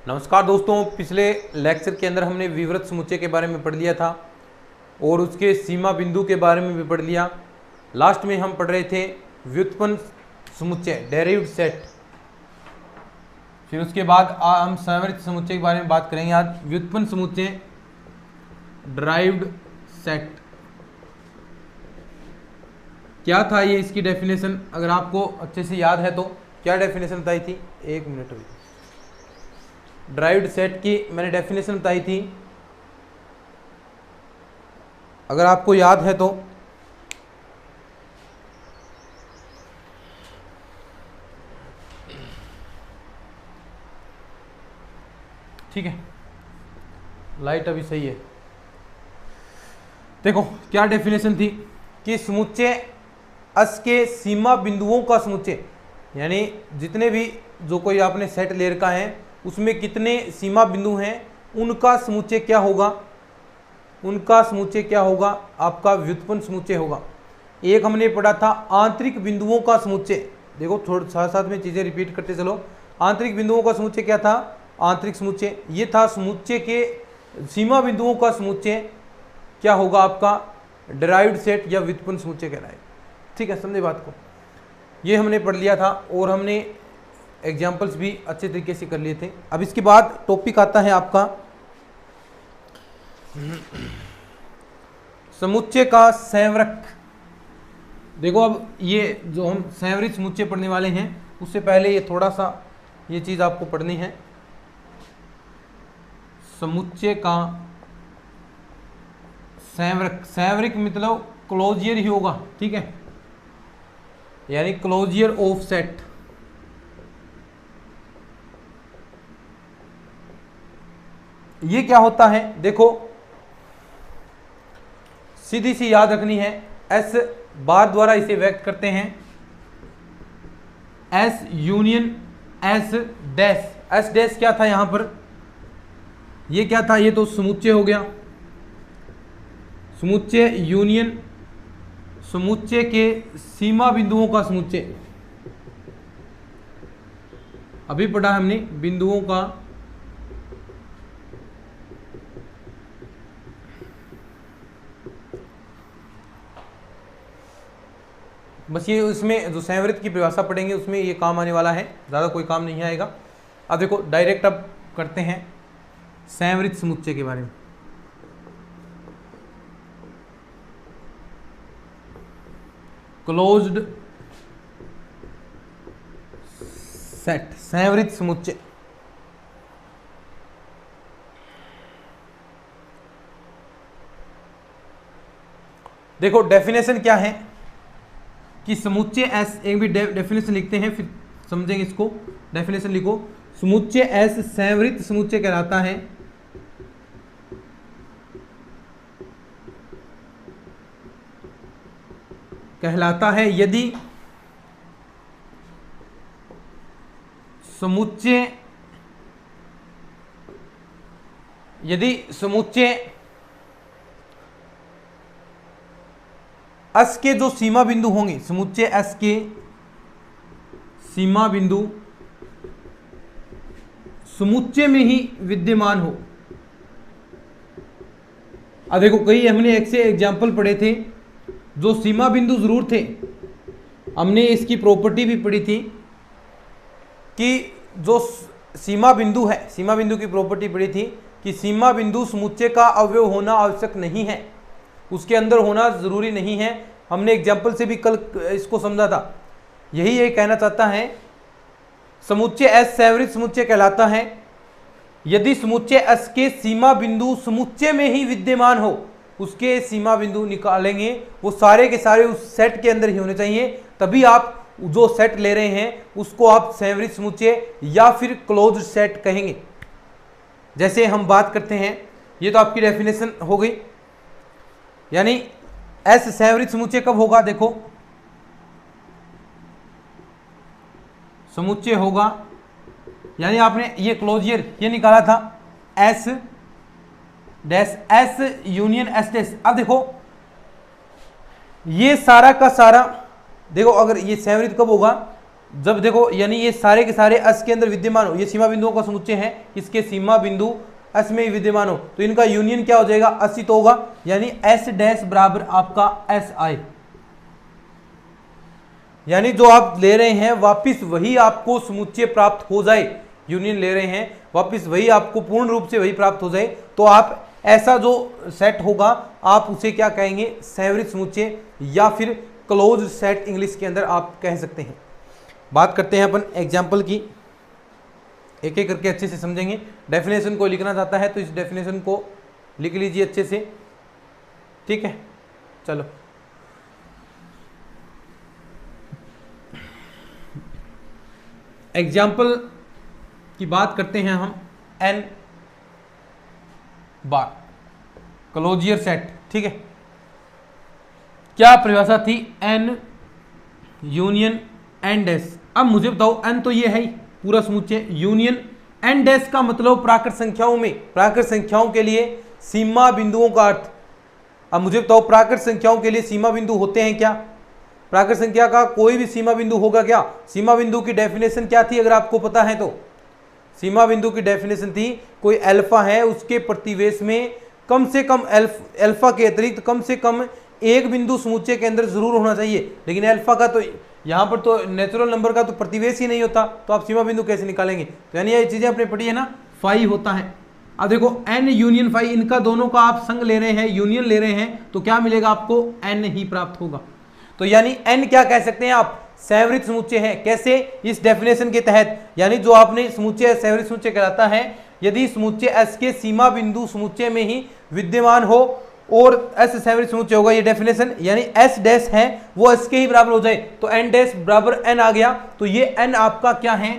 नमस्कार दोस्तों, पिछले लेक्चर के अंदर हमने विवृत समुच्चय के बारे में पढ़ लिया था और उसके सीमा बिंदु के बारे में भी पढ़ लिया। लास्ट में हम पढ़ रहे थे व्युत्पन्न समुच्चय, डेरिव्ड सेट। फिर उसके बाद हम संवृत समुच्चय के बारे में बात करेंगे। आज व्युत्पन्न समुच्चय, डिराइव्ड सेट क्या था, ये इसकी डेफिनेशन अगर आपको अच्छे से याद है तो क्या डेफिनेशन बताई थी? एक मिनट अभी। डिराइव्ड सेट की मैंने डेफिनेशन बताई थी, अगर आपको याद है तो। ठीक है, लाइट अभी सही है। देखो क्या डेफिनेशन थी कि समुच्चय अस के सीमा बिंदुओं का समुच्चय, यानी जितने भी जो कोई आपने सेट ले रखा है उसमें कितने सीमा बिंदु हैं, उनका समुच्चय क्या होगा? उनका समुच्चय क्या होगा? आपका व्युत्पन्न समुच्चय होगा। एक हमने पढ़ा था आंतरिक बिंदुओं का समुच्चय। देखो थोड़ा साथ साथ में चीजें रिपीट करते चलो। आंतरिक बिंदुओं का समुच्चय क्या था? आंतरिक समुच्चय ये था समुच्चय के सीमा बिंदुओं का समुच्चय क्या होगा? आपका डिराइव्ड सेट या व्युत्पन्न समुच्चय कहलाएगा। ठीक है, समझे बात को? ये हमने पढ़ लिया था और हमने एग्जाम्पल्स भी अच्छे तरीके से कर लिए थे। अब इसके बाद टॉपिक आता है आपका समुच्चय का संवृत। देखो अब ये जो हम संवृत समुच्चय पढ़ने वाले हैं उससे पहले ये थोड़ा सा ये चीज आपको पढ़नी है। समुच्चय का संवृत, संवृत मतलब क्लोजियर ही होगा। ठीक है, यानी क्लोजियर ऑफ सेट। ये क्या होता है? देखो सीधी सी याद रखनी है, एस बार द्वारा इसे व्यक्त करते हैं। S union S dash. S dash क्या था यहां पर? ये क्या था? ये तो समुच्चय हो गया। समुच्चय यूनियन समुच्चय के सीमा बिंदुओं का समुच्चय। अभी पढ़ा हमने बिंदुओं का बस ये उसमें जो संवृत की परिभाषा पढ़ेंगे उसमें ये काम आने वाला है, ज़्यादा कोई काम नहीं आएगा। अब देखो डायरेक्ट अब करते हैं संवृत समुच्चय के बारे में। क्लोज्ड सेट, संवृत समुच्चय। देखो डेफिनेशन क्या है कि समुच्चय एस, एक भी डेफिनेशन लिखते हैं फिर समझेंगे इसको। डेफिनेशन लिखो, समुच्चय एस संवृत समुच्चय कहलाता है यदि समुच्चय एस के जो सीमा बिंदु होंगे, समुच्चय एस के सीमा बिंदु समुच्चय में ही विद्यमान हो। अब देखो कई हमने एक से एग्जाम्पल पढ़े थे जो सीमा बिंदु जरूर थे। हमने इसकी प्रॉपर्टी भी पढ़ी थी कि जो सीमा बिंदु है, सीमा बिंदु की प्रॉपर्टी पढ़ी थी कि सीमा बिंदु समुच्चय का अवयव होना आवश्यक नहीं है, उसके अंदर होना जरूरी नहीं है। हमने एग्जाम्पल से भी कल इसको समझा था। यही ये कहना चाहता है, समुच्चय एस संवृत समुच्चय कहलाता है यदि समुच्चय एस के सीमा बिंदु समुच्चय में ही विद्यमान हो। उसके सीमा बिंदु निकालेंगे वो सारे के सारे उस सेट के अंदर ही होने चाहिए, तभी आप जो सेट ले रहे हैं उसको आप संवृत समुच्चय या फिर क्लोज्ड सेट कहेंगे। जैसे हम बात करते हैं, ये तो आपकी डेफिनेशन हो गई। यानी एस संवृत समुच्चय कब होगा? देखो समुच्चय होगा, यानी आपने ये क्लोजियर ये निकाला था S dash S union S dash. अब देखो ये सारा का सारा, देखो अगर ये संवृत कब होगा? जब देखो यानी ये सारे के सारे एस के अंदर विद्यमान हो, ये सीमा बिंदुओं का समुच्चय है, इसके सीमा बिंदु एस में ही विद्यमान हो, तो इनका यूनियन क्या हो जाएगा, असित होगा, यानी एस डैश बराबर आपका एस आई। यानी जो आप ले रहे हैं वापिस वही आपको समुच्चय प्राप्त हो जाए, यूनियन ले रहे हैं वापिस वही आपको पूर्ण रूप से वही प्राप्त हो जाए, तो आप ऐसा जो सेट होगा आप उसे क्या कहेंगे, सैवरित समुच्चय या फिर क्लोज सेट इंग्लिश के अंदर आप कह सकते हैं। बात करते हैं अपन एग्जाम्पल की, एक एक करके अच्छे से समझेंगे। डेफिनेशन को लिखना चाहता है तो इस डेफिनेशन को लिख लीजिए अच्छे से, ठीक है। चलो एग्जाम्पल की बात करते हैं हम, एन बार क्लोजियर सेट, ठीक है। क्या परिभाषा थी, एन यूनियन एन डैश। अब मुझे बताओ एन तो ये है ही पूरा समुच्चय, यूनियन एन डैश का मतलब प्राकृत संख्याओं में, प्राकृत संख्याओं के लिए सीमा बिंदुओं का अर्थ। अब मुझे बताओ प्राकृत संख्याओं के लिए सीमा बिंदु होते हैं क्या, प्राकृत संख्या का कोई भी सीमा बिंदु होगा क्या। सीमा बिंदु की डेफिनेशन क्या थी अगर आपको पता है तो, सीमा बिंदु की डेफिनेशन थी कोई अल्फा है उसके प्रतिवेश में कम से कम अल्फा के अतिरिक्त कम से कम एक बिंदु समुच्चय के अंदर जरूर होना चाहिए। लेकिन अल्फा का तो यहाँ पर तो नेचुरल नंबर का तो प्रतिवेश ही नहीं होता, तो आप सीमा बिंदु कैसे निकालेंगे। तो यानी ये चीजें आपने पढ़ी है ना, फाई होता है। अब देखो एन यूनियन फाई, इनका दोनों का आप संग ले रहे हैं, यूनियन ले रहे हैं, तो क्या मिलेगा आपको, एन ही प्राप्त होगा। तो यानी एन क्या कह सकते हैं आप, सैवरित समुच्चय है। कैसे, इस डेफिनेशन के तहत, यानी जो आपने समुच्चय सैवरित समुच्चय कहलाता है यदि समुच्चय एस के सीमा बिंदु समुच्चय में ही विद्यमान हो और एस सैवरित समुच्चय होगा, ये डेफिनेशन, यानी एस डैश है वो एस के ही बराबर हो जाए, तो एन डैश बराबर एन आ गया। तो ये एन आपका क्या है,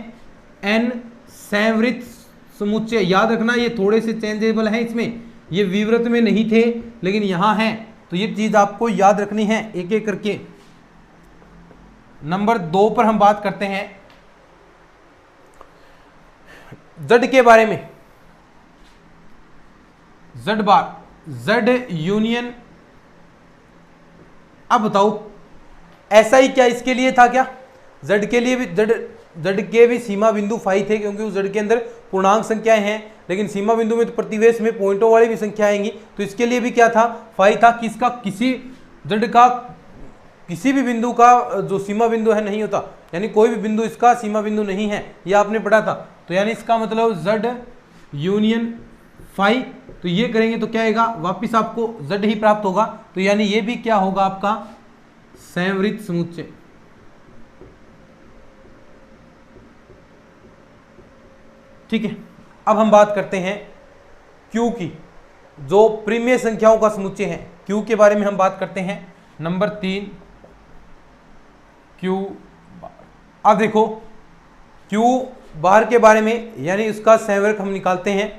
एन सैवरित समुच्चय। याद रखना ये थोड़े से चेंजेबल है, इसमें ये विवृत में नहीं थे लेकिन यहां है, तो ये चीज आपको याद रखनी है एक एक करके। नंबर 2 पर हम बात करते हैं जेड के बारे में, जेड बार, जेड यूनियन। अब बताओ ऐसा ही क्या इसके लिए था क्या, जेड के लिए भी, जेड के भी सीमा बिंदु फाई थे क्योंकि उस जेड के अंदर पूर्णांक संख्याएं हैं, लेकिन सीमा बिंदु में तो प्रतिवेश में पॉइंटों वाली भी संख्या आएंगी, तो इसके लिए भी क्या था, फाई था। किसका, किसी जेड का किसी भी बिंदु का जो सीमा बिंदु है नहीं होता, यानी कोई भी बिंदु इसका सीमा बिंदु नहीं है, ये आपने पढ़ा था। तो यानी इसका मतलब जेड यूनियन फाई, तो ये करेंगे तो क्या आएगा, वापिस आपको जेड ही प्राप्त होगा। तो यानी ये भी क्या होगा आपका सैवरित समुच्चय। ठीक है। अब हम बात करते हैं क्यू की, जो प्रीमिय संख्याओं का समुच्चय है, क्यू के बारे में हम बात करते हैं। Number 3 Q bar. अब देखो क्यू बार के बारे में, यानी उसका सैवरक हम निकालते हैं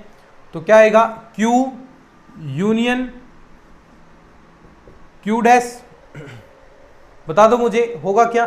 तो क्या आएगा, क्यू यूनियन क्यू डैश। बता दो मुझे होगा क्या,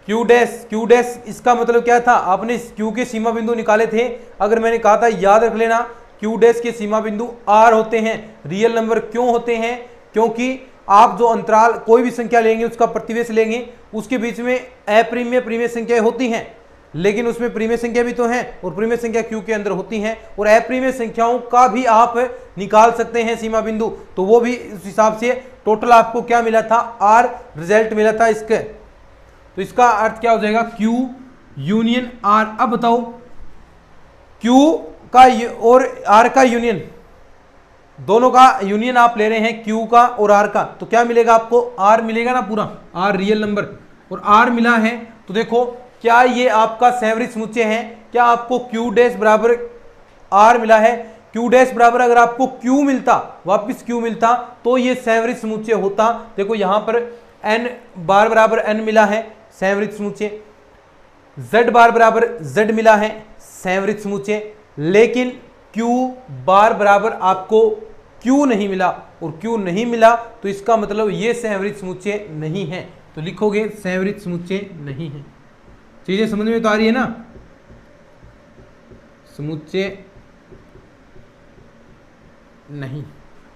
क्यू डैश, क्यू डैश इसका मतलब क्या था, आपने क्यू के सीमा बिंदु निकाले थे। अगर मैंने कहा था याद रख लेना, क्यू डैश के सीमा बिंदु आर होते हैं। रियल नंबर क्यों होते हैं, क्योंकि आप जो अंतराल कोई भी संख्या लेंगे उसका प्रतिवेश लेंगे, उसके बीच में अप्रिमेय प्रीमेय संख्याएं होती हैं, लेकिन उसमें प्रीमेय संख्या भी तो है और प्रीमेय संख्या क्यू के अंदर होती हैं, और अप्रीमेय संख्याओं का भी आप निकाल सकते हैं सीमा बिंदु। तो वो भी उस हिसाब से टोटल आपको क्या मिला था, आर रिजल्ट मिला था इसके। तो इसका अर्थ क्या हो जाएगा, क्यू यूनियन आर। अब बताओ क्यू का और आर का यूनियन, दोनों का यूनियन आप ले रहे हैं क्यू का और आर का, तो क्या मिलेगा आपको, आर मिलेगा ना पूरा, आर रियल नंबर और आर मिला है। तो देखो क्या ये आपका सैवरित समुच्चय है, क्या आपको क्यू डैश बराबर आर मिला है, क्यू डैश बराबर अगर आपको क्यू मिलता, वापिस क्यू मिलता, तो ये सैवरित समुच्चय होता। देखो यहां पर एन बार बराबर एन मिला है, सैवरित समुच्चय, जेड बार बराबर जेड मिला है, सैवरित समुच्चय, लेकिन क्यू बार बराबर आपको क्यू नहीं मिला, और क्यू नहीं मिला तो इसका मतलब ये सैवरित समुच्चय नहीं है। तो लिखोगे सैवरित समुच्चय नहीं है। चीजें समझ में तो आ रही है ना, समुच्चय नहीं,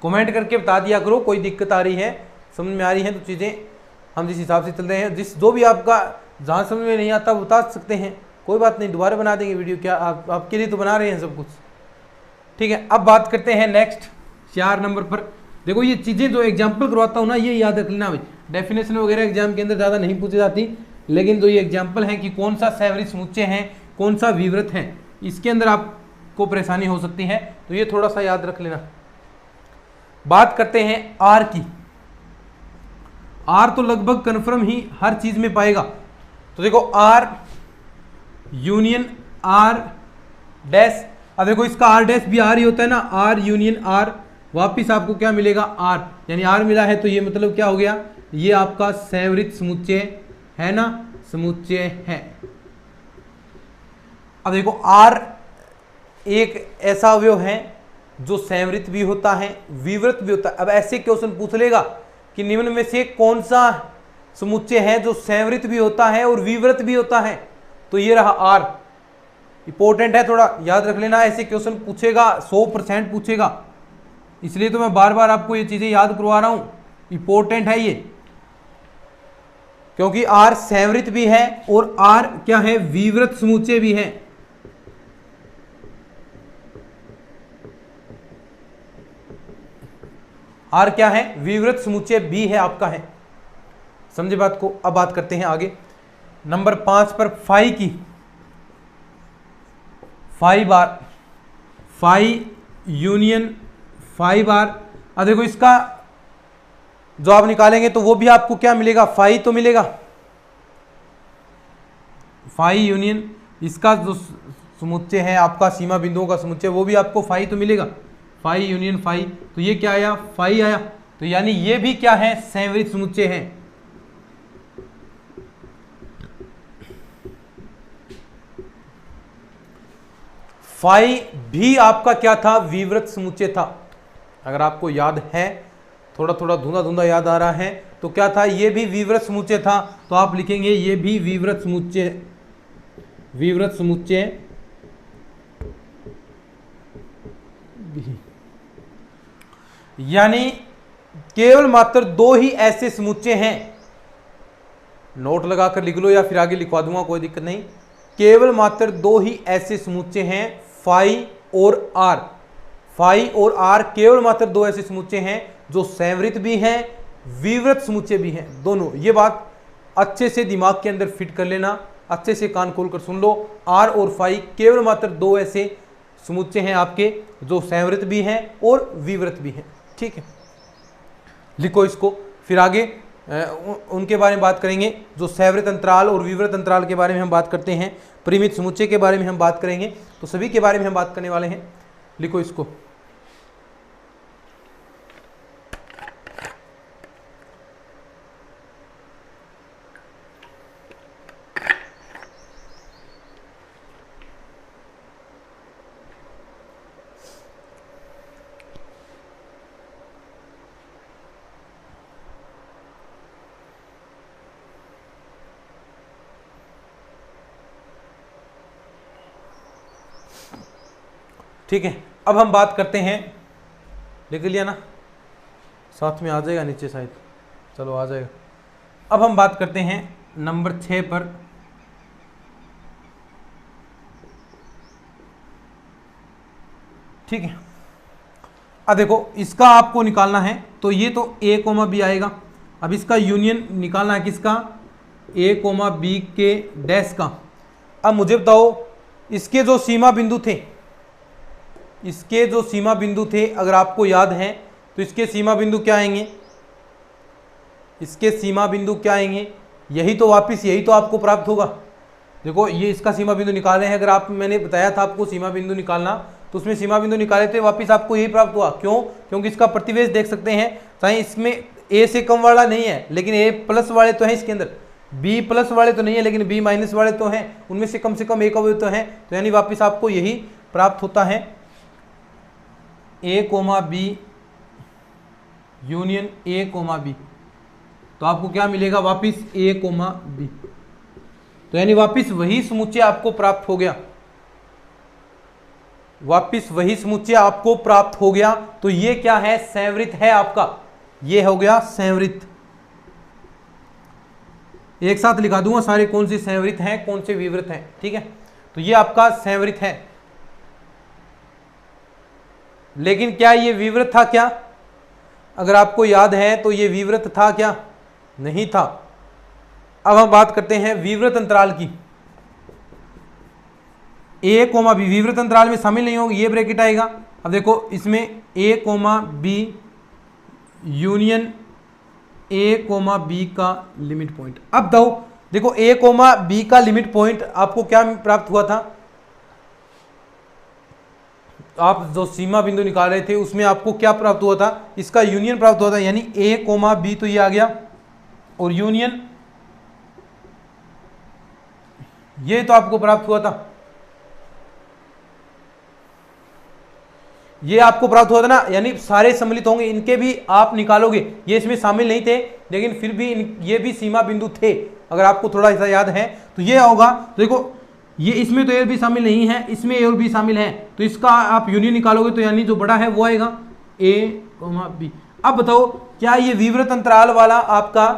कमेंट करके बता दिया करो कोई दिक्कत आ रही है, समझ में आ रही है तो चीजें हम जिस हिसाब से चल रहे हैं, जिस जो भी आपका जहाँ समझ में नहीं आता बता सकते हैं, कोई बात नहीं, दोबारा बना देंगे वीडियो, क्या आपके लिए तो बना रहे हैं सब कुछ। ठीक है, अब बात करते हैं नेक्स्ट 4 नंबर पर। देखो ये चीज़ें जो एग्जाम्पल करवाता हूँ ना, ये याद रख लेना भाई, डेफिनेशन वगैरह एग्जाम के अंदर ज़्यादा नहीं पूछी जाती, लेकिन जो ये एग्जाम्पल हैं कि कौन सा सैवरी समुच्चय है, कौन सा विवृत है, इसके अंदर आपको परेशानी हो सकती है, तो ये थोड़ा सा याद रख लेना। बात करते हैं आर की। आर तो लगभग कन्फर्म ही हर चीज में पाएगा, तो देखो आर यूनियन आर डैश। अब देखो इसका आर डैश भी आर ही होता है ना, आर यूनियन आर, वापिस आपको क्या मिलेगा आर, यानी आर मिला है तो ये मतलब क्या हो गया, ये आपका संवृत समुच्चय है ना, समुच्चय है। अब देखो आर एक ऐसा अवयव है जो संवृत भी होता है, विवृत भी होता है। अब ऐसे क्वेश्चन पूछ लेगा कि निम्न में से कौन सा समुच्चय है जो संवृत भी होता है और विवृत भी होता है, तो ये रहा आर। इंपॉर्टेंट है, थोड़ा याद रख लेना, ऐसे क्वेश्चन पूछेगा, 100% पूछेगा, इसलिए तो मैं बार बार आपको ये चीजें याद करवा रहा हूं, इंपॉर्टेंट है ये, क्योंकि आर संवृत भी है और आर क्या है, विवृत समुच्चय भी है। आर क्या है, विवृत समुच्चय भी है आपका है, समझे बात को। अब बात करते हैं आगे नंबर 5 पर, फाई की। फाई बार, फाई यूनियन फाई बार। अब देखो इसका जो आप निकालेंगे तो वो भी आपको क्या मिलेगा, फाई तो मिलेगा, फाई यूनियन इसका जो समुच्चय है आपका सीमा बिंदुओं का समुच्चय, वो भी आपको फाई तो मिलेगा, फाई यूनियन फाई, तो ये क्या आया, फाई आया। तो यानी ये भी क्या है, संवृत समुच्चय है। फाई भी आपका क्या था, विवृत समुच्चय था। अगर आपको याद है, थोड़ा थोड़ा धुंधा धुंधा याद आ रहा है, तो क्या था, ये भी विवृत समुच्चय था, तो आप लिखेंगे ये भी विवृत समुच्चय, विवृत समुच्चय। यानी केवल मात्र 2 ही ऐसे समुच्चय हैं, नोट लगाकर लिख लो या फिर आगे लिखवा दूंगा, कोई दिक्कत नहीं। केवल मात्र 2 ही ऐसे समुच्चय हैं, फाई और आर। फाई और आर केवल मात्र 2 ऐसे समुच्चय हैं जो संवृत भी हैं, विवृत समुच्चय भी हैं, दोनों। ये बात अच्छे से दिमाग के अंदर फिट कर लेना, अच्छे से कान खोलकर सुन लो। आर और फाई केवल मात्र 2 ऐसे समुच्चय हैं आपके जो संवृत भी हैं और विवृत भी हैं। ठीक है, लिखो इसको, फिर आगे उनके बारे में बात करेंगे, जो संवृत अंतराल और विवृत अंतराल के बारे में हम बात करते हैं, परिमित समुच्चय के बारे में हम बात करेंगे, तो सभी के बारे में हम बात करने वाले हैं। लिखो इसको, ठीक है। अब हम बात करते हैं, लिख लिया ना, साथ में आ जाएगा नीचे शायद, चलो आ जाएगा। अब हम बात करते हैं नंबर 6 पर, ठीक है। अब देखो इसका आपको निकालना है, तो ये तो a, b आएगा। अब इसका यूनियन निकालना है किसका, a, b के डैश का। अब मुझे बताओ, इसके जो सीमा बिंदु थे, इसके जो सीमा बिंदु थे अगर आपको याद है, तो इसके सीमा बिंदु क्या आएंगे, इसके सीमा बिंदु क्या आएंगे, यही तो वापस यही तो आपको प्राप्त होगा। देखो ये इसका सीमा बिंदु निकाले हैं, अगर आप, मैंने बताया था आपको सीमा बिंदु निकालना, तो उसमें सीमा बिंदु निकाले थे, वापस आपको यही प्राप्त हुआ। क्यों, क्योंकि इसका प्रतिवेश देख सकते हैं, चाहे इसमें a से कम वाला नहीं है, लेकिन a प्लस वाले तो हैं इसके अंदर, b प्लस वाले तो नहीं है, लेकिन b माइनस वाले तो हैं, उनमें से कम एक अवयव तो हैं, तो यानी वापस आपको यही प्राप्त होता है, a, b union a, b। तो आपको क्या मिलेगा, वापिस a, b। तो यानी वापिस वही समुच्चय आपको प्राप्त हो गया, वापिस वही समुच्चय आपको प्राप्त हो गया। तो ये क्या है, संवृत है आपका, ये हो गया संवृत। एक साथ लिखा दूंगा सारे कौन से संवृत हैं कौन से विवृत हैं, ठीक है। तो ये आपका संवृत है, लेकिन क्या ये विवृत था क्या? अगर आपको याद है तो ये विवृत था क्या? नहीं था। अब हम बात करते हैं विवृत अंतराल की। ए कोमा बी विवृत अंतराल में शामिल नहीं होगी, ये ब्रैकेट आएगा। अब देखो इसमें A comma B union A comma B का लिमिट पॉइंट। अब देखो ए कोमा बी का लिमिट पॉइंट आपको क्या प्राप्त हुआ था? आप जो सीमा बिंदु निकाल रहे थे उसमें आपको क्या प्राप्त हुआ था? इसका यूनियन प्राप्त हुआ था, यानी ए कोमा बी तो ये आ गया, और यूनियन ये तो आपको प्राप्त हुआ था, ये आपको प्राप्त हुआ था ना, यानी सारे सम्मिलित होंगे, इनके भी आप निकालोगे। ये इसमें शामिल नहीं थे लेकिन फिर भी ये भी सीमा बिंदु थे, अगर आपको थोड़ा सा याद है तो ये होगा। तो देखो ये इसमें तो ए भी शामिल नहीं है, इसमें ए और बी शामिल है, तो इसका आप यूनियन निकालोगे तो यानी जो बड़ा है वो आएगा ए कोमा बी। अब बताओ क्या ये विवृत अंतराल वाला आपका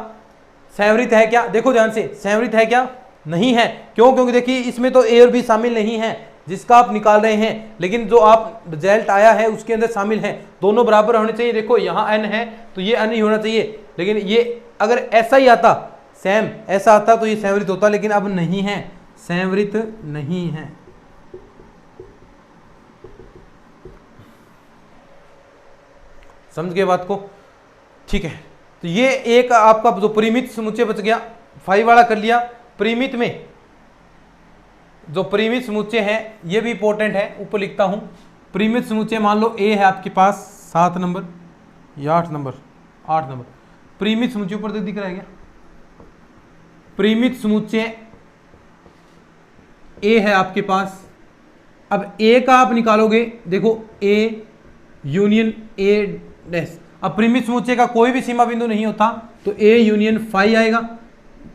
संवृत है क्या? देखो ध्यान से, संवृत है क्या? नहीं है। क्यों? क्योंकि देखिए इसमें तो ए और बी शामिल नहीं है जिसका आप निकाल रहे हैं, लेकिन जो आप रिजल्ट आया है उसके अंदर शामिल है, दोनों बराबर होने चाहिए। देखो यहाँ n है तो ये n ही होना चाहिए, लेकिन ये अगर ऐसा ही आता, सेम ऐसा आता तो ये संवृत होता, लेकिन अब नहीं है, संवृत नहीं है। समझ गए बात को? ठीक है, तो ये एक आपका जो परिमित समुच्चय बच गया, 5 वाला कर लिया। परिमित में जो परिमित समुच्चय है ये भी इंपॉर्टेंट है, ऊपर लिखता हूं। परिमित समुच्चय मान लो ए है आपके पास 7 नंबर या 8 नंबर, परिमित समुच्चय ऊपर तक दिख रहा है क्या? परिमित समुच्चय ए है आपके पास। अब ए का आप निकालोगे, देखो ए यूनियन ए डैश। अब परिमित समुच्चय का कोई भी सीमा बिंदु नहीं होता तो ए यूनियन फाई आएगा,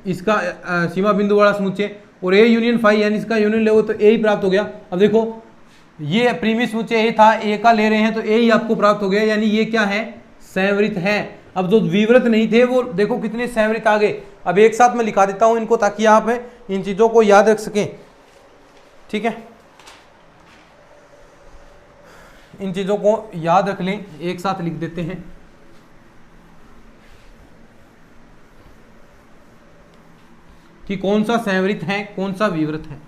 इसका सीमा बिंदु वाला समुच्चय, और ए यूनियन फाई यानी इसका यूनियन ले तो ए ही प्राप्त हो गया। अब देखो ये परिमित समुच्चय ए था, ए का ले रहे हैं तो ए ही आपको प्राप्त हो गया, यानी ये क्या है? संवृत है। अब जो विवृत नहीं थे वो देखो कितने संवृत आ गए। अब एक साथ मैं लिखा देता हूं इनको ताकि आप इन चीजों को याद रख सकें, ठीक है? इन चीजों को याद रख लें, एक साथ लिख देते हैं। कि कौन सा संवृत है कौन सा विवृत है।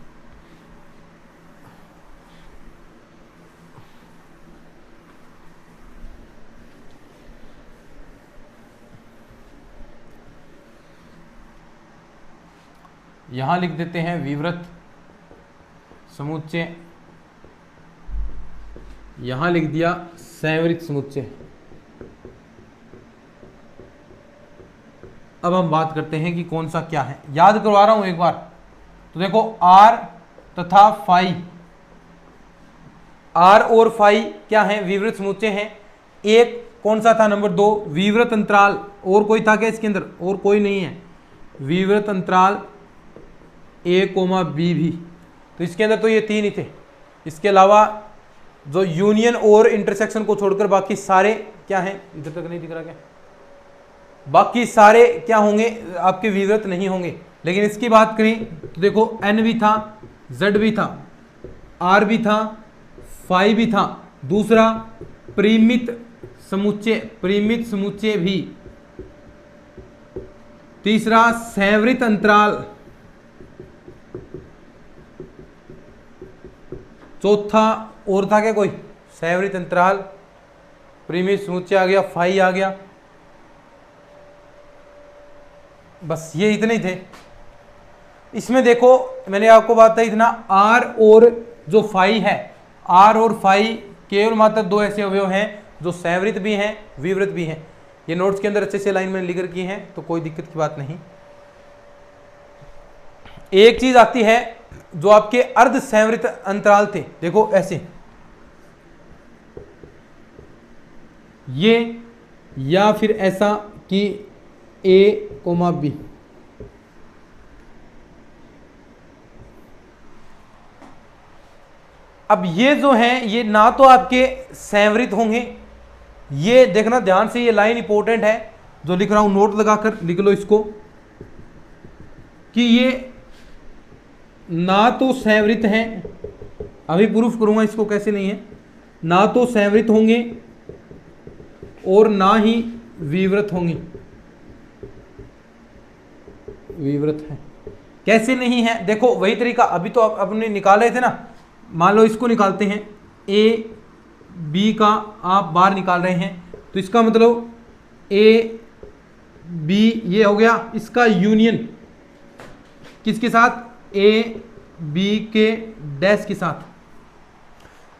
यहां लिख देते हैं विवृत समुच्चय, यहां लिख दिया संवृत समुच्चय। अब हम बात करते हैं कि कौन सा क्या है, याद करवा रहा हूं एक बार। तो देखो आर तथा फाई, आर और फाई क्या है? विवृत समुच्चय हैं। एक कौन सा था? नंबर 2 विवृत अंतराल। और कोई था क्या इसके अंदर? और कोई नहीं है। विवृत अंतराल ए कोमा बी भी, तो इसके अंदर तो ये 3 ही थे। इसके अलावा जो यूनियन और इंटरसेक्शन को छोड़कर बाकी सारे क्या हैं? इधर तक नहीं दिख रहा क्या? बाकी सारे क्या होंगे? आपके विवृत नहीं होंगे। लेकिन इसकी बात करें तो देखो n भी था, z भी था, r भी था, फाई भी था। दूसरा परिमित समुच्चय भी। तीसरा संवृत अंतराल। चौथा और था क्या कोई? संवृत अंतराल, परिमित समुच्चय आ गया, फाई आ गया, बस ये इतने ही थे। इसमें देखो मैंने आपको बात बताई इतना, आर और जो फाई है, आर और फाई केवल मात्र 2 ऐसे अवयव हैं जो संवृत भी हैं विवृत भी हैं। ये नोट्स के अंदर अच्छे से लाइन में लिख कर किए हैं तो कोई दिक्कत की बात नहीं। एक चीज आती है जो आपके अर्ध संवृत अंतराल थे, देखो ऐसे ये, या फिर ऐसा कि ए कोमा बी। अब ये जो हैं ये ना तो आपके संवृत होंगे, ये देखना ध्यान से, ये लाइन इंपॉर्टेंट है जो लिख रहा हूं, नोट लगाकर लिख लो इसको। कि ये ना तो संवृत हैं, अभी प्रूफ करूंगा इसको कैसे नहीं है, ना तो संवृत होंगे और ना ही विवृत होंगे। विवृत है, कैसे नहीं है, देखो वही तरीका अभी तो अपने निकाले थे ना। मान लो इसको निकालते हैं, ए बी का आप बार निकाल रहे हैं, तो इसका मतलब ए बी ये हो गया, इसका यूनियन किसके साथ, ए बी के डैश के साथ।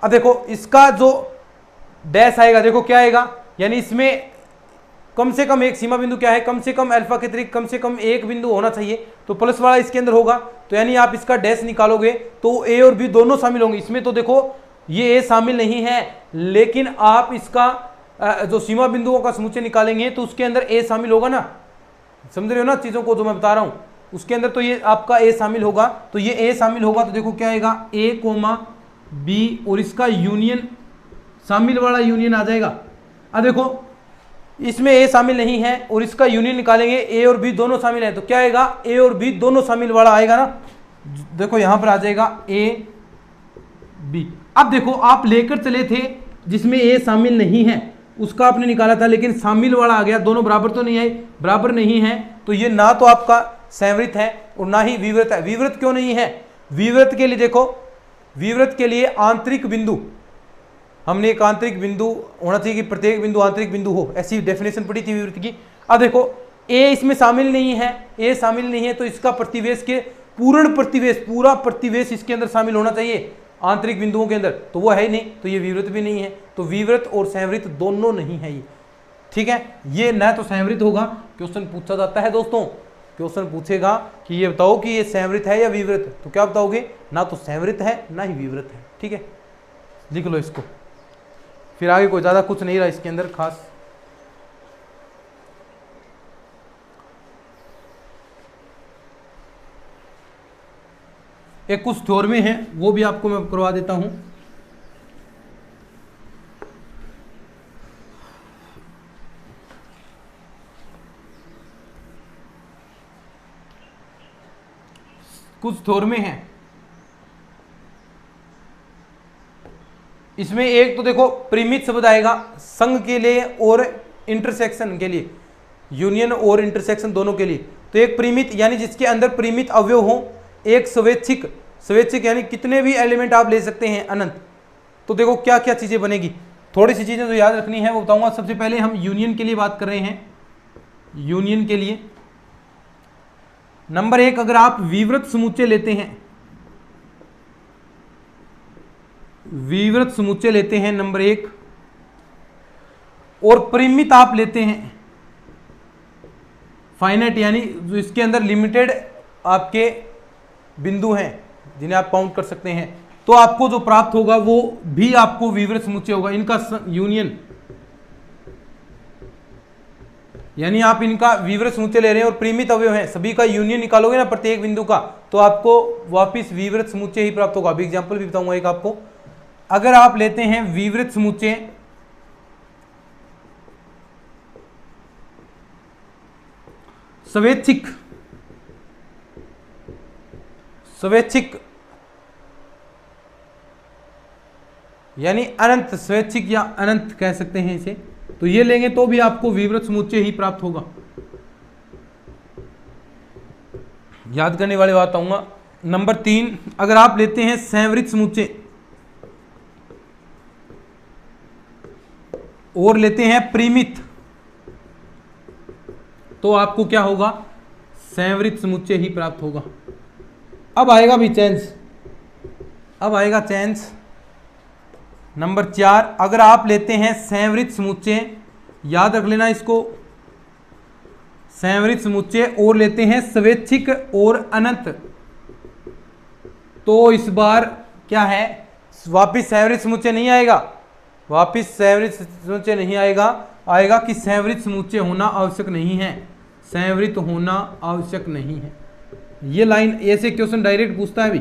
अब देखो इसका जो डैश आएगा, देखो क्या आएगा, यानी इसमें कम से कम एक सीमा बिंदु क्या है, कम से कम अल्फा के अतिरिक्त कम से कम एक बिंदु होना चाहिए, तो प्लस वाला इसके अंदर होगा, तो यानी आप इसका डैश निकालोगे तो ए और बी दोनों शामिल होंगे। इसमें तो देखो ये ए शामिल नहीं है, लेकिन आप इसका जो सीमा बिंदुओं का समुच्चय निकालेंगे तो उसके अंदर ए शामिल होगा ना, समझ रहे हो ना चीजों को जो मैं बता रहा हूं, उसके अंदर तो ये आपका ए शामिल होगा, तो ये ए शामिल होगा, तो देखो क्या आएगा, ए कोमा बी और इसका यूनियन, शामिल वाला यूनियन आ जाएगा। अब देखो इसमें ए शामिल नहीं है और इसका यूनियन निकालेंगे, ए और बी दोनों शामिल है, तो क्या आएगा, ए और बी दोनों शामिल वाला आएगा ना, देखो यहां पर आ जाएगा ए बी। अब देखो आप लेकर चले थे जिसमें ए शामिल नहीं है, उसका आपने निकाला था, लेकिन शामिल वाला आ गया, दोनों बराबर तो नहीं आए, बराबर नहीं है, तो ये ना तो आपका संवृत है और ना ही विवृत है। विवृत क्यों नहीं है, विवृत के लिए देखो, विवृत के लिए आंतरिक बिंदु, हमने एक आंतरिक बिंदु होना चाहिए कि प्रत्येक बिंदु आंतरिक बिंदु हो, ऐसी डेफिनेशन पढ़ी थी विवृत की। अब देखो ए इसमें शामिल नहीं है, ए शामिल नहीं है, तो इसका प्रतिवेश के पूर्ण प्रतिवेश, पूरा प्रतिवेश इसके अंदर शामिल होना चाहिए आंतरिक बिंदुओं के अंदर, तो वो है ही नहीं, तो ये विवृत भी नहीं है, तो विवृत और संवृत दोनों नहीं है ये, ठीक है। ये न तो संवृत होगा, क्वेश्चन पूछा जाता है दोस्तों, क्वेश्चन पूछेगा कि ये बताओ कि ये संवृत है या विवृत, तो क्या बताओगे, ना तो संवृत है ना ही विवृत है, ठीक है, लिख लो इसको, फिर आगे कोई ज्यादा कुछ नहीं रहा इसके अंदर खास। एक कुछ थ्योरम है वो भी आपको मैं करवा देता हूं। कुछ थ्योरम है इसमें, एक तो देखो परिमित शब्द आएगा संघ के लिए और इंटरसेक्शन के लिए, यूनियन और इंटरसेक्शन दोनों के लिए, तो एक परिमित यानी जिसके अंदर परिमित अवयव हो, एक स्वैच्छिक, स्वैच्छिक यानी कितने भी एलिमेंट आप ले सकते हैं अनंत। तो देखो क्या क्या चीजें बनेगी, थोड़ी सी चीजें जो याद रखनी है वो बताऊंगा। सबसे पहले हम यूनियन के लिए बात कर रहे हैं, यूनियन के लिए नंबर एक, अगर आप विवृत समुच्चय लेते हैं, विवृत समुच्चय लेते हैं नंबर एक, और परिमित आप लेते हैं फाइनाइट, यानी जो इसके अंदर लिमिटेड आपके बिंदु हैं जिन्हें आप काउंट कर सकते हैं, तो आपको जो प्राप्त होगा वो भी आपको विवृत समुच्चय होगा, इनका यूनियन, यानी आप इनका विवृत समुच्चय ले रहे हैं और परिमित अवयव हैं, सभी का यूनियन निकालोगे ना प्रत्येक बिंदु का, तो आपको वापिस विवृत समुच्चय ही प्राप्त होगा। अभी एग्जांपल भी बताऊंगा एक आपको। अगर आप लेते हैं विवृत समुच्चय, स्वैच्छिक, स्वैच्छिक यानी अनंत, स्वैच्छिक या अनंत कह सकते हैं इसे, तो ये लेंगे तो भी आपको विवृत समुच्चय ही प्राप्त होगा। याद करने वाली बात आऊंगा। नंबर तीन, अगर आप लेते हैं संवृत समुच्चय और लेते हैं परिमित, तो आपको क्या होगा, संवृत समुच्चय ही प्राप्त होगा। अब आएगा भी चेंज, अब आएगा चेंज। नंबर चार, अगर आप लेते हैं संवृत समुच्चय, याद रख लेना इसको, संवृत समुच्चय और लेते हैं स्वैच्छिक और अनंत, तो इस बार क्या है, वापिस संवृत समुच्चय नहीं आएगा, वापिस संवृत समुच्चय नहीं आएगा, आएगा कि संवृत समुच्चय होना आवश्यक नहीं है, संवृत होना आवश्यक नहीं है। ये लाइन ऐसे क्वेश्चन डायरेक्ट पूछता है, भी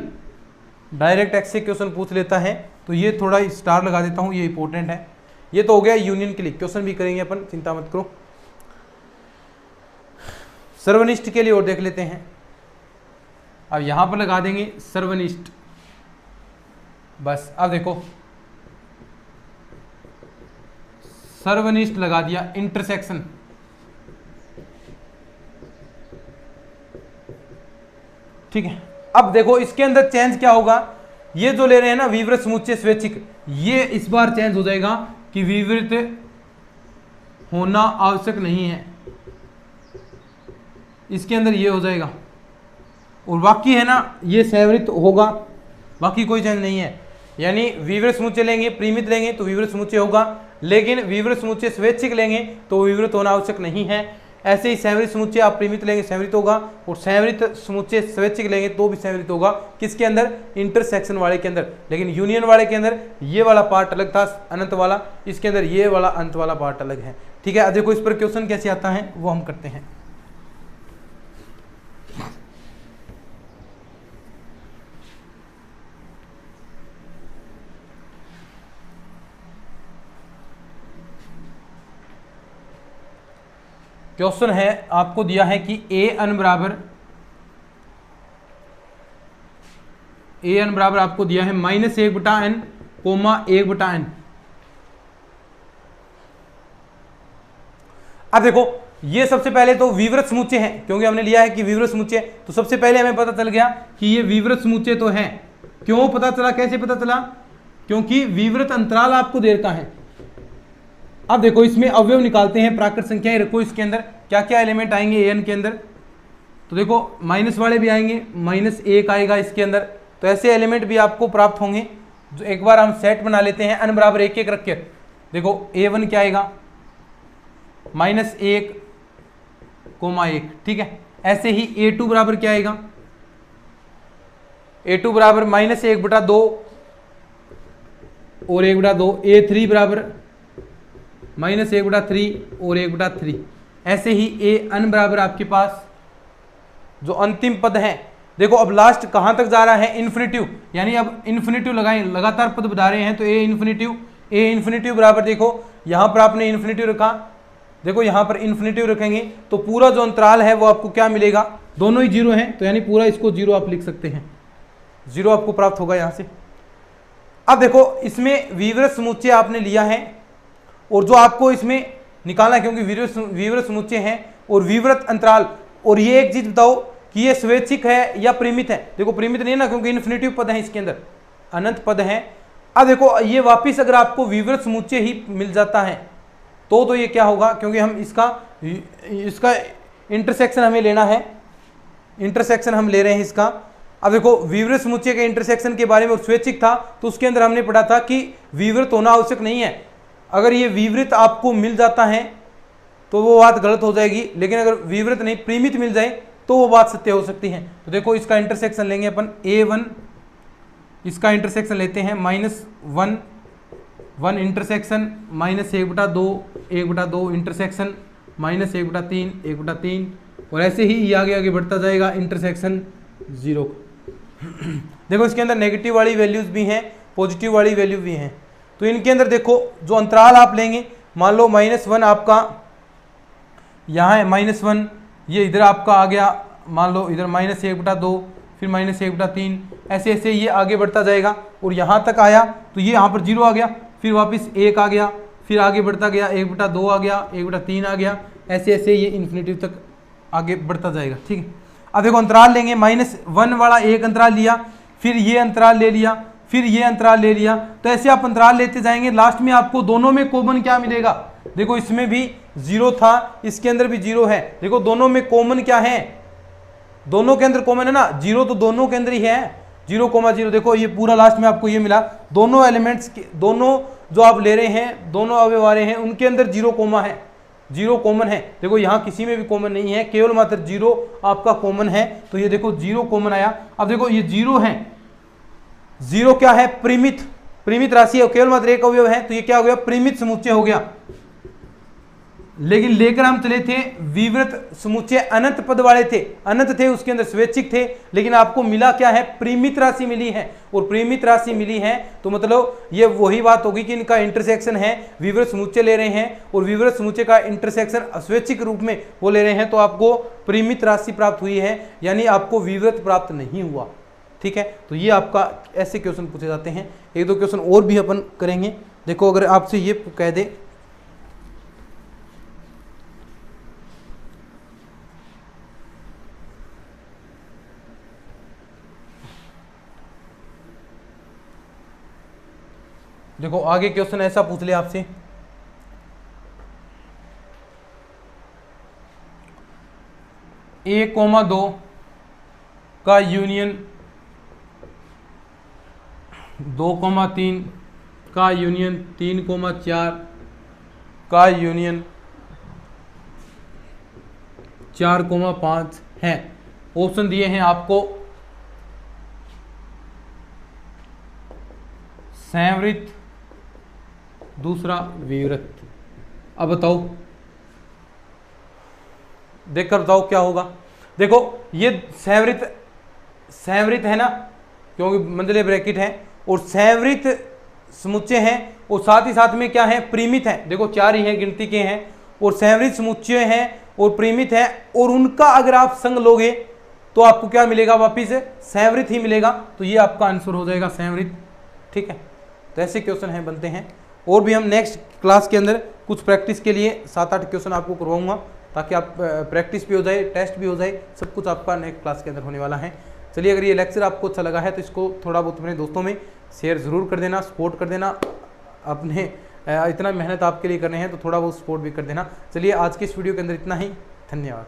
डायरेक्ट ऐसे क्वेश्चन पूछ लेता है, तो ये थोड़ा स्टार लगा देता हूं, ये इंपॉर्टेंट है। ये तो हो गया यूनियन के लिए, क्वेश्चन भी करेंगे अपन, चिंता मत करो। सर्वनिष्ठ के लिए और देख लेते हैं। अब यहां पर लगा देंगे सर्वनिष्ठ, बस। अब देखो सर्वनिष्ठ लगा दिया, इंटरसेक्शन, ठीक है। अब देखो इसके अंदर चेंज क्या होगा, ये जो ले रहे हैं ना विवृत समुच्चय स्वैच्छिक, ये इस बार चेंज हो जाएगा कि विवृत होना आवश्यक नहीं है, इसके अंदर ये हो जाएगा। और बाकी है ना ये सैवृत होगा, बाकी कोई चेंज नहीं है। यानी विवृत समुच्चय लेंगे, परिमित लेंगे तो विवृत समुच्चय होगा, लेकिन विवृत समुच्चय स्वैच्छिक लेंगे तो विवृत होना आवश्यक नहीं है। ऐसे ही सैवृत समुच्चय आप परिमित लेंगे सैवृत होगा, और सैवृत समुच्चय स्वैच्छिक लेंगे तो भी सैवृत होगा। किसके अंदर? इंटरसेक्शन वाले के अंदर। लेकिन यूनियन वाले के अंदर ये वाला पार्ट अलग था, अनंत वाला, इसके अंदर ये वाला अंत वाला पार्ट अलग है, ठीक है। अब देखो इस पर क्वेश्चन कैसे आता है वो हम करते हैं। क्वेश्चन है आपको दिया है कि ए एन बराबर आपको दिया है -1/n, 1/n। अब देखो ये सबसे पहले तो विवृत समुच्चय है, क्योंकि हमने लिया है कि विवृत समुच्चय, तो सबसे पहले हमें पता चल गया कि ये विवृत समुच्चय तो है। क्यों पता चला, कैसे पता चला? क्योंकि विवृत अंतराल आपको दे रखा है। अब देखो इसमें अवयव निकालते हैं, प्राकृत संख्याएं रखो, इसके अंदर क्या क्या एलिमेंट आएंगे एन के अंदर, तो देखो माइनस वाले भी आएंगे, -1 आएगा इसके अंदर, तो ऐसे एलिमेंट भी आपको प्राप्त होंगे। जो एक बार हम सेट बना लेते हैं n बराबर 1 रख के, देखो a1 क्या आएगा -1,1, ठीक है। ऐसे ही a2 बराबर क्या आएगा, a2 बराबर -1/2 और 1/2, a3 बराबर -1/3 और 1/3। ऐसे ही an बराबर आपके पास जो अंतिम पद है, देखो अब लास्ट कहां तक जा रहा है, इन्फिनिटिव, यानी अब इन्फिनिटिव लगाएं, लगातार पद बढ़ा रहे हैं, तो ए इन्फिनिटिव बराबर देखो यहां पर आपने इन्फिनिटिव रखा, देखो यहां पर इन्फिनिटिव रखेंगे तो पूरा जो अंतराल है वो आपको क्या मिलेगा, दोनों ही 0 हैं, तो यानी पूरा इसको 0 आप लिख सकते हैं, 0 आपको प्राप्त होगा यहां से। अब देखो इसमें विवृत समुच्चय आपने लिया है, और जो आपको इसमें निकालना है, क्योंकि विवृत समुच्चय है और विवृत अंतराल, और ये एक चीज बताओ कि ये स्वैच्छिक है या परिमित है। देखो परिमित नहीं ना, क्योंकि इन्फिनिटिव पद है इसके अंदर, अनंत पद है। अब देखो ये वापिस अगर आपको विवृत समुच्चय ही मिल जाता है तो ये क्या होगा, क्योंकि हम इसका इंटरसेक्शन हमें लेना है, इंटरसेक्शन हम ले रहे हैं इसका। अब देखो विवृत समुच्चय के इंटरसेक्शन के बारे में स्वैच्छिक था, तो उसके अंदर हमने पढ़ा था कि विवृत होना आवश्यक नहीं है। अगर ये विवृत आपको मिल जाता है तो वो बात गलत हो जाएगी, लेकिन अगर विवृत नहीं परिमित मिल जाए तो वो बात सत्य हो सकती है। तो देखो इसका इंटरसेक्शन लेंगे अपन a1, इसका इंटरसेक्शन लेते हैं -1 इंटरसेक्शन -1/2 इंटरसेक्शन -1/3 1/3, और ऐसे ही ये आगे बढ़ता जाएगा इंटरसेक्शन 0। देखो इसके अंदर नेगेटिव वाली वैल्यूज भी हैं, पॉजिटिव वाली वैल्यू भी हैं, तो इनके अंदर देखो जो अंतराल आप लेंगे, मान लो -1 आपका यहाँ है, -1 ये इधर आपका आ गया, मान लो इधर -1/2, फिर -1/3, ऐसे ऐसे ये आगे बढ़ता जाएगा, और यहाँ तक आया तो ये यहाँ पर 0 आ गया, फिर वापस 1 आ गया, फिर आगे बढ़ता गया 1/2 आ गया, 1/3 आ गया, ऐसे ऐसे ये इन्फिनिटिव तक आगे बढ़ता जाएगा, ठीक है। अब देखो अंतराल लेंगे, -1 वाला एक अंतराल लिया, फिर ये अंतराल ले लिया, फिर ये अंतराल ले लिया, तो ऐसे आप अंतराल लेते जाएंगे, लास्ट में आपको दोनों में कॉमन क्या मिलेगा, देखो इसमें भी 0 था, इसके अंदर भी 0 है, देखो दोनों में कॉमन क्या है, दोनों के अंदर कॉमन है ना 0, तो दोनों के अंदर ही है 0,0। देखो ये पूरा लास्ट में आपको ये मिला, दोनों एलिमेंट्स के, दोनों जो आप ले रहे हैं, दोनों अवयव आ रहे हैं, उनके अंदर 0 कॉमन है। देखो यहाँ किसी में भी कॉमन नहीं है, केवल मात्र 0 आपका कॉमन है, तो ये देखो 0 कॉमन आया। अब देखो ये 0 है, 0 क्या है, परिमित राशि है, केवल मात्र एक अवयव है, तो ये क्या हो गया, परिमित समुच्चय हो गया, लेकिन लेकर हम चले थे विवृत समुच्चय, अनंत पद वाले थे, अनंत थे, उसके अंदर स्वैच्छिक थे, लेकिन आपको मिला क्या है, परिमित राशि मिली है। और परिमित राशि मिली है तो मतलब ये वही बात होगी कि इनका इंटरसेक्शन है, विवृत समुच्चय ले रहे हैं और विवृत समुच्चय का इंटरसेक्शन स्वैच्छिक रूप में वो ले रहे हैं, तो आपको परिमित राशि प्राप्त हुई है, यानी आपको विवृत प्राप्त नहीं हुआ। ठीक है, तो ये आपका ऐसे क्वेश्चन पूछे जाते हैं। एक दो क्वेश्चन और भी अपन करेंगे। देखो अगर आपसे ये कह दे देखो आगे क्वेश्चन ऐसा पूछ ले आपसे, ए कोमा 2 का यूनियन 2,3 का यूनियन 3,4 का यूनियन 4,5 है। ऑप्शन दिए हैं आपको संवृत, दूसरा विवृत। अब बताओ, देखकर बताओ क्या होगा। देखो ये संवृत है ना, क्योंकि मंदले ब्रैकेट है, और संवृत समुच्चय है, और साथ ही साथ में क्या है, परिमित है। देखो 4 ही है, गिनती के हैं, और संवृत समुच्चय है और परिमित है, और उनका अगर आप संग लोगे तो आपको क्या मिलेगा, वापिस संवृत ही मिलेगा। तो ये आपका आंसर हो जाएगा संवृत। ठीक है, तो ऐसे क्वेश्चन हैं बनते हैं। और भी हम नेक्स्ट क्लास के अंदर कुछ प्रैक्टिस के लिए 7-8 क्वेश्चन आपको करवाऊंगा, ताकि आप प्रैक्टिस भी हो जाए, टेस्ट भी हो जाए, सब कुछ आपका नेक्स्ट क्लास के अंदर होने वाला है। चलिए, अगर ये लेक्चर आपको अच्छा लगा है तो इसको थोड़ा बहुत अपने दोस्तों में शेयर ज़रूर कर देना, सपोर्ट कर देना। अपने इतना मेहनत आपके लिए करने हैं तो थोड़ा बहुत सपोर्ट भी कर देना। चलिए, आज के इस वीडियो के अंदर इतना ही। धन्यवाद।